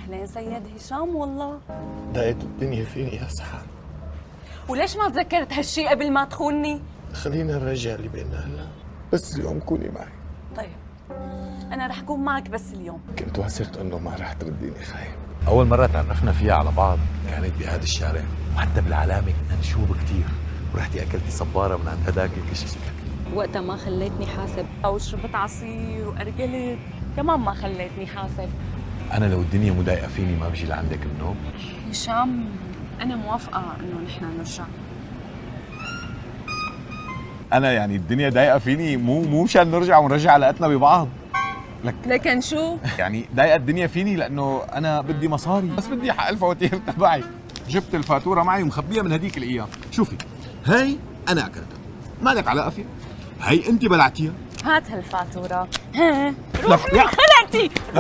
أهلين سيد هشام. والله ضاقت الدنيا فيني يا سحر. وليش ما تذكرت هالشي قبل ما تخونني؟ خلينا نرجع اللي بيننا هلا، بس اليوم كوني معي. طيب أنا رح أكون معك بس اليوم. كنت واثق انه ما رح ترديني خايف. أول مرة تعرفنا فيها على بعض كانت بهذا الشارع، وحتى بالعلامة كنا نشوف كتير، ورحتي أكلتي صبارة من عند هداك الكشك. وقتها ما خليتني حاسب، أو شربت عصير وأرجلت، كمان ما خليتني حاسب. أنا لو الدنيا مضايقة فيني ما بجي لعندك النوم. هشام أنا موافقة إنه نحن نرجع. أنا يعني الدنيا ضايقة فيني مو مشان نرجع ونرجع علاقتنا ببعض، لكن شو؟ يعني ضايقة الدنيا فيني لأنه أنا بدي مصاري، بس بدي حق الفواتير تبعي. جبت الفاتورة معي ومخبيها من هديك الأيام. شوفي هاي أنا أكلتها، ما لك علاقة فيها، هاي أنت بلعتيها. هات هالفاتورة. ها لك يا خلعتي.